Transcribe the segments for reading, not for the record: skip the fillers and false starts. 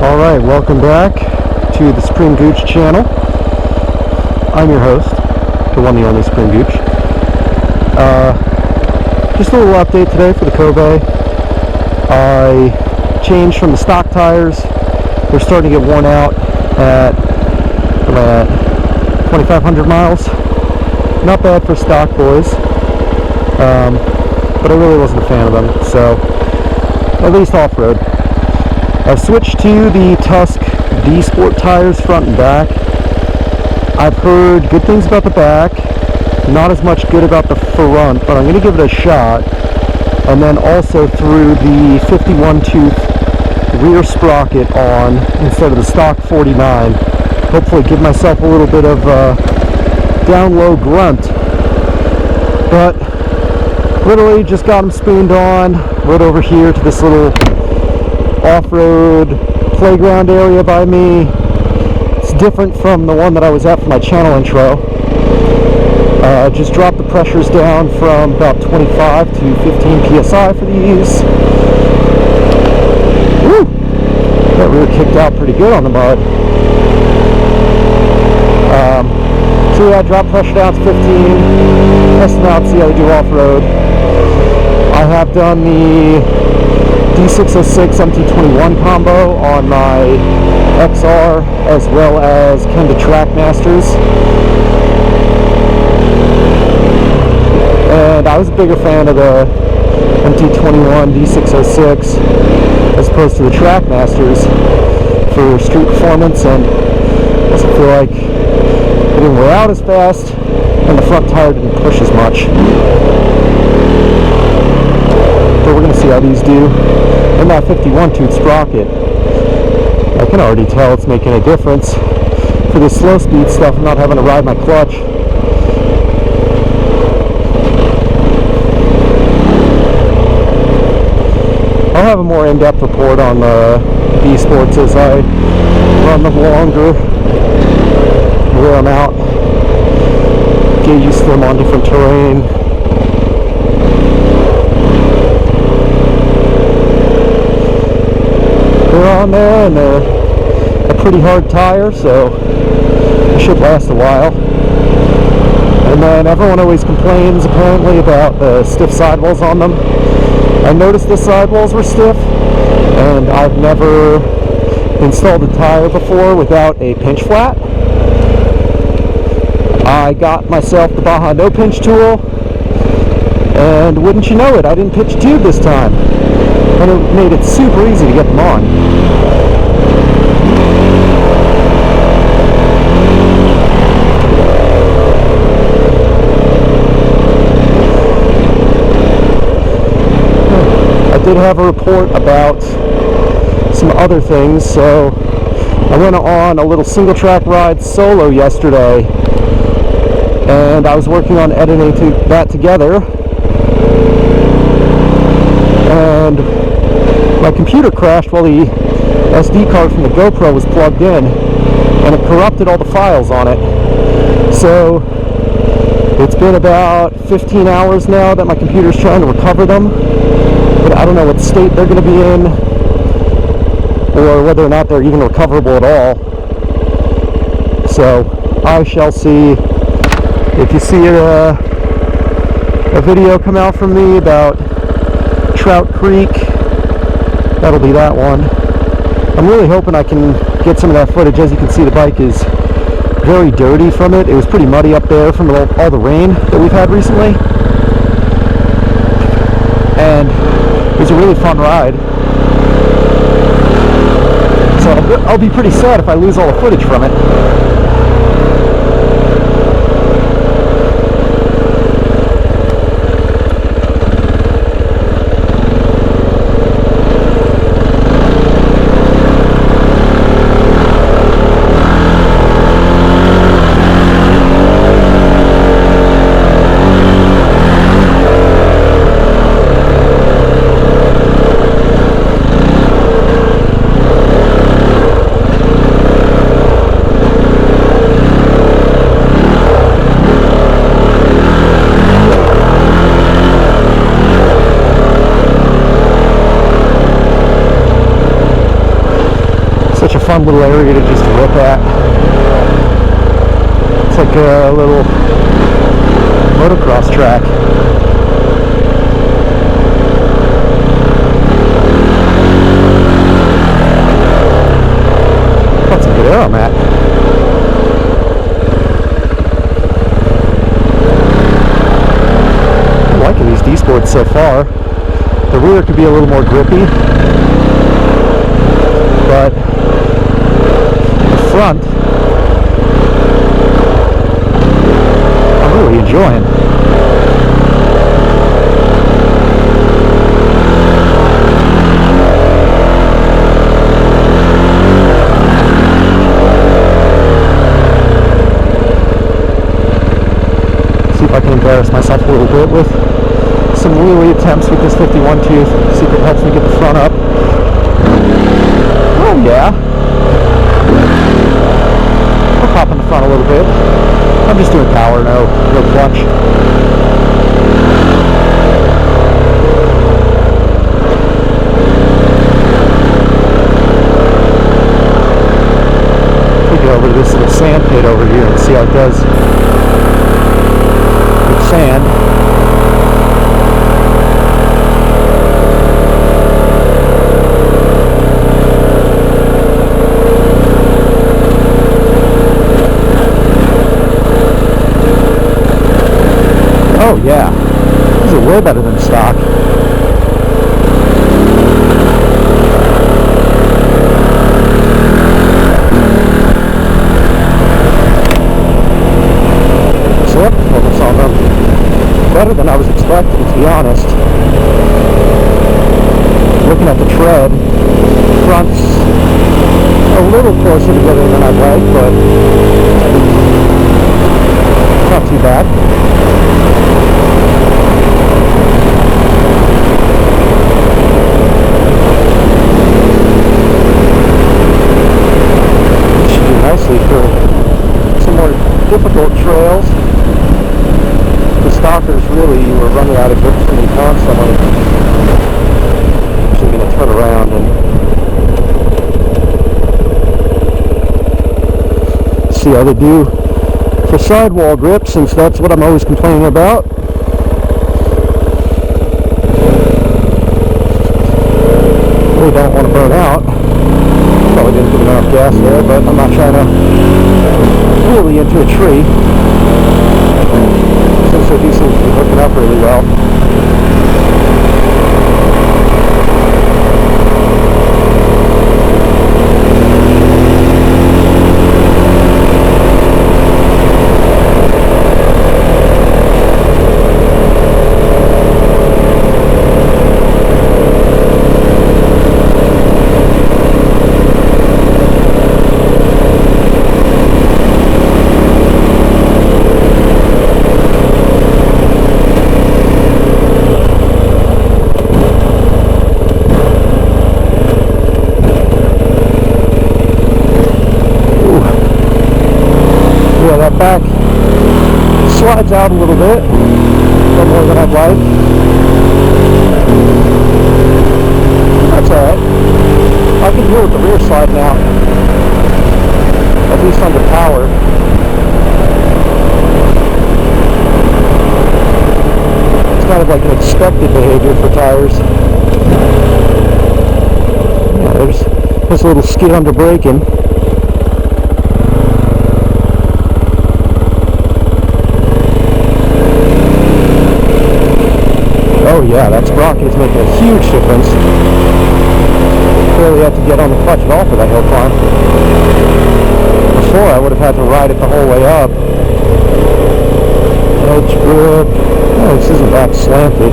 Alright, welcome back to the Supreme Gooch channel. I'm your host, the one and only Supreme Gooch. Just a little update today for the Kove. I changed from the stock tires. They're starting to get worn out at 2,500 miles. Not bad for stock boys, but I really wasn't a fan of them, so at least off-road. I've switched to the Tusk D Sport Tires front and back. I've heard good things about the back, not as much good about the front, but I'm going to give it a shot. And then also threw the 51 tooth rear sprocket on instead of the stock 49. Hopefully give myself a little bit of down low grunt. But literally just got them spooned on right over here to this little off-road playground area by me. It's different from the one that I was at for my channel intro. Just dropped the pressures down from about 25 to 15 psi for these. Woo! That rear kicked out pretty good on the mud. So yeah, drop pressure down to 15. Test them out, see how they do off-road. I have done the D606 MT21 combo on my XR as well as Kenda Trackmasters, and I was a bigger fan of the MT21 D606 as opposed to the Trackmasters for street performance, and I also feel like it didn't wear out as fast and the front tire didn't push as much. So we're going to see how these do. And that 51 tooth sprocket, I can already tell it's making a difference for the slow speed stuff. I'm not having to ride my clutch. I'll have a more in-depth report on the D Sports as I run them longer, wear them out, get used to them on different terrain. They're on there, and they're a pretty hard tire, so it should last a while. And then everyone always complains apparently about the stiff sidewalls on them. I noticed the sidewalls were stiff, and I've never installed a tire before without a pinch flat. I got myself the Baja No Pinch tool, and wouldn't you know it, I didn't pitch a tube this time. And it made it super easy to get them on. I did have a report about some other things, so I went on a little single track ride solo yesterday, and I was working on editing that together, and my computer crashed while the SD card from the GoPro was plugged in, and it corrupted all the files on it. So it's been about 15 hours now that my computer's trying to recover them, but I don't know what state they're going to be in or whether or not they're even recoverable at all. So I shall see. If you see a video come out from me about Trout Creek, that'll be that one. I'm really hoping I can get some of that footage. As you can see, the bike is very dirty from it. It was pretty muddy up there from all the rain that we've had recently. And it was a really fun ride. So I'll be pretty sad if I lose all the footage from it. Such a fun little area to just look at. It's like a little motocross track. That's some good air on that. I'm liking these D Sports so far. The rear could be a little more grippy, but the front I'm really enjoying. See if I can embarrass myself a little bit with some wheelie attempts with this 51 tooth. See if it helps me get the front up. Oh yeah. We're popping the front a little bit. I'm just doing power, no clutch. We go over to this little sand pit over here and see how it does with sand. Oh yeah, these are way better than stock. Slip, focus on them. Better than I was expecting, to be honest. Looking at the tread, front's a little closer together than I'd like, but not too bad. Nicely for some more difficult trails. The stockers really were running out of grips for me constantly. I'm actually going to turn around and see how they do for sidewall grip, since that's what I'm always complaining about. Really don't want to burn out. Probably didn't get enough gas there, but I'm not trying to really into a tree, since these seem to be hooking up really well. Yeah, that back slides out a little bit, more than I'd like. That's alright. I can deal with the rear sliding out, at least under power. It's kind of like an expected behavior for tires. Yeah, there's a little skid under braking. Oh yeah, that Sprocket is making a huge difference. Barely have to get on the clutch at all for that hill climb. Before I would have had to ride it the whole way up. Edge grip. Oh, this isn't that slanted.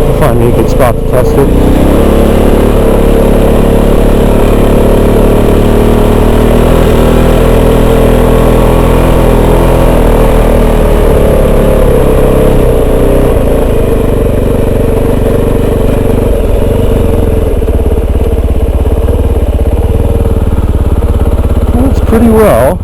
I'll find me a good spot to test it. Pretty well.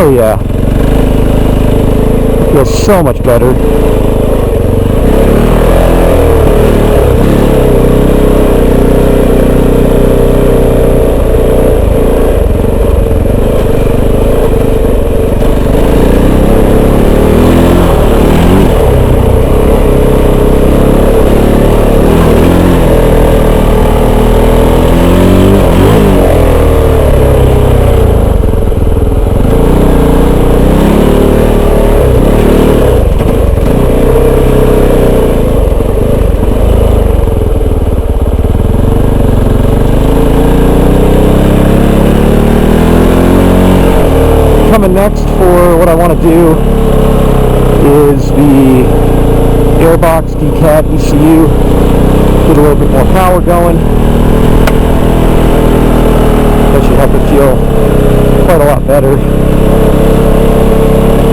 Oh yeah. Feels so much better. Coming next for what I want to do is the airbox decap ECU, get a little bit more power going. That should help it feel quite a lot better.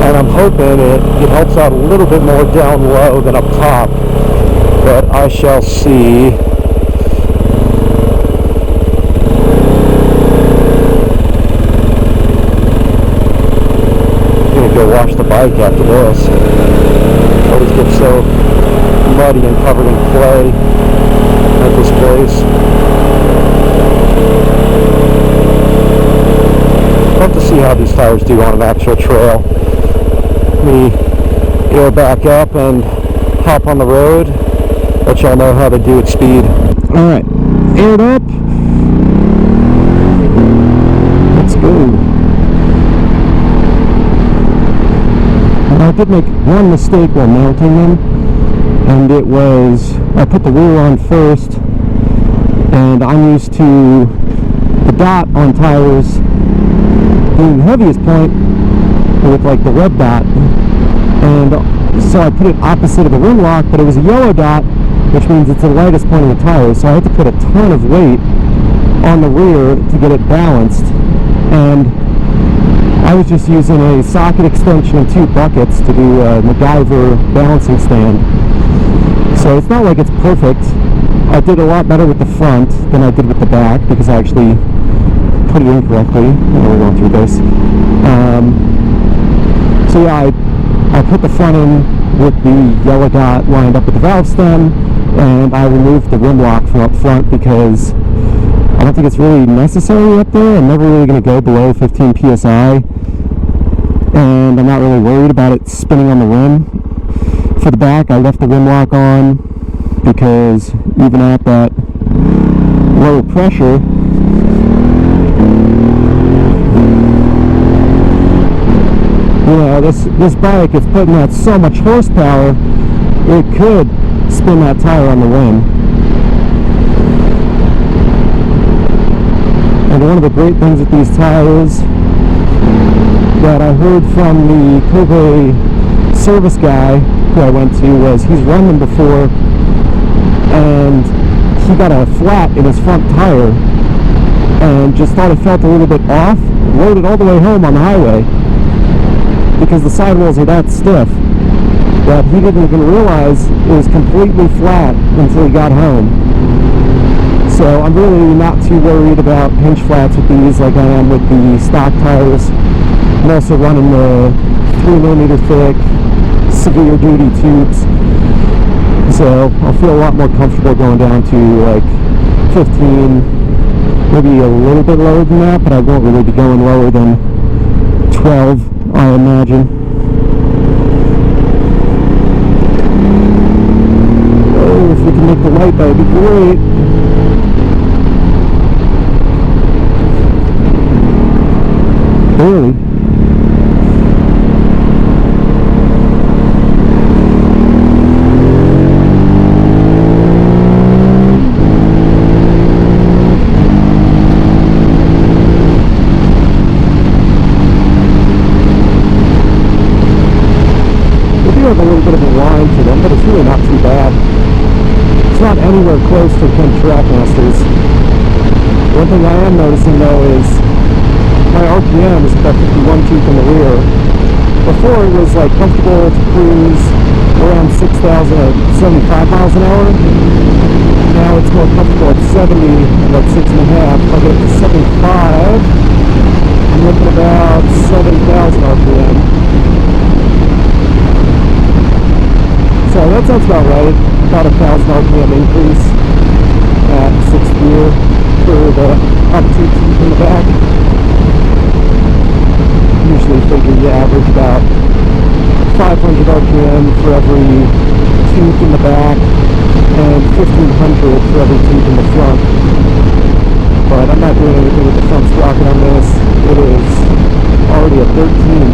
And I'm hoping it helps out a little bit more down low than up top, but I shall see. Go wash the bike after this. Always get so muddy and covered in clay at this place. I'll have to see how these tires do on an actual trail. Let me air back up and hop on the road. Let y'all know how they do at speed. Alright, aired up. Let's go. I did make one mistake while mounting them, and it was I put the wheel on first, and I'm used to the dot on tires being the heaviest point with like the red dot, and so I put it opposite of the rim lock, but it was a yellow dot, which means it's the lightest point of the tires, so I had to put a ton of weight on the rear to get it balanced. And I was just using a socket extension and 2 buckets to do a MacGyver balancing stand. So it's not like it's perfect. I did a lot better with the front than I did with the back because I actually put it in correctly. We're going through this. So yeah, I put the front in with the yellow dot lined up with the valve stem, and I removed the rim lock from up front because I don't think it's really necessary up there. I'm never really going to go below 15 psi, and I'm not really worried about it spinning on the rim. For the back, I left the rim lock on because even at that lower pressure, you know, this bike is putting out so much horsepower, it could spin that tire on the rim. And one of the great things with these tires that I heard from the Kove service guy who I went to was he's run them before, and he got a flat in his front tire and just thought it felt a little bit off, rode it all the way home on the highway because the sidewalls are that stiff that he didn't even realize it was completely flat until he got home. So I'm really not too worried about hinge flats with these like I am with the stock tires. I'm also running the 3mm thick severe duty tubes, so I'll feel a lot more comfortable going down to like 15, maybe a little bit lower than that, but I won't really be going lower than 12, I imagine. Oh, if we can make the light, that would be great. Barely. Have a little bit of a line to them, but it's really not too bad. It's not anywhere close to Kent Trackmasters. One thing I am noticing though is my RPM is about 51 tooth in the rear. Before it was like comfortable to cruise around 6,000 at 75 miles an hour. Now it's more comfortable at 70, about 6.5. I'll get up to 75. I'm looking about 7,000 RPM. So that sounds about right. About 1,000 RPM increase at 6th gear for the up 2 teeth in the back. Usually figure you average about 500 RPM for every tooth in the back and 1,500 for every tooth in the front. But I'm not doing anything with the front sprocket on this. It is already a 13,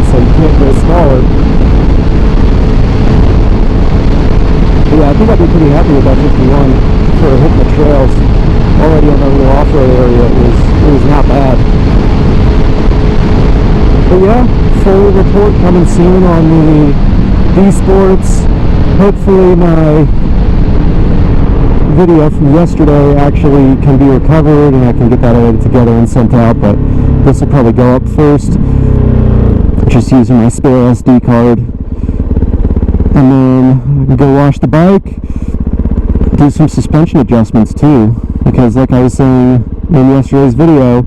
so you can't go smaller. But yeah, I think I'd be pretty happy with that 51 for hitting the trails. Already on the little off-road area, it was not bad. But yeah, full report coming soon on the D Sports. Hopefully my video from yesterday actually can be recovered and I can get that edited together and sent out, but this will probably go up first, just using my spare SD card, and then go wash the bike, do some suspension adjustments too, because like I was saying in yesterday's video,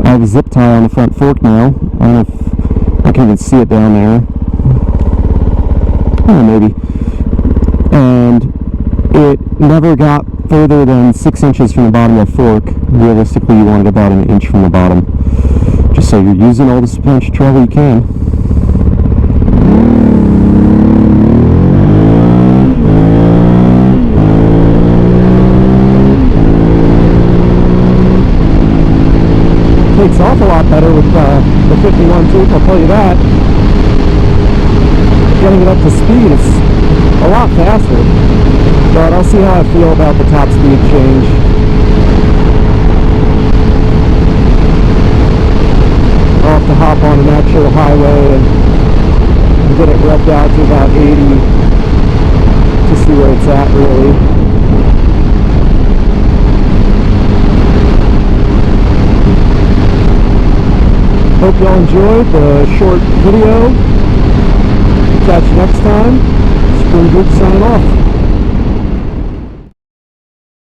I have a zip tie on the front fork now. I don't know if I can even see it down there. Oh, maybe. And it never got further than 6 inches from the bottom of the fork. Realistically, you want it about an inch from the bottom, just so you're using all the suspension travel you can. Takes off a lot better with the 51 tooth, I'll tell you that. Getting it up to speed is a lot faster, but I'll see how I feel about the top speed change. I'll have to hop on an actual highway and get it revved out to about 80 to see where it's at really. Hope y'all enjoyed the short video. Catch you next time. Spring Group signing off.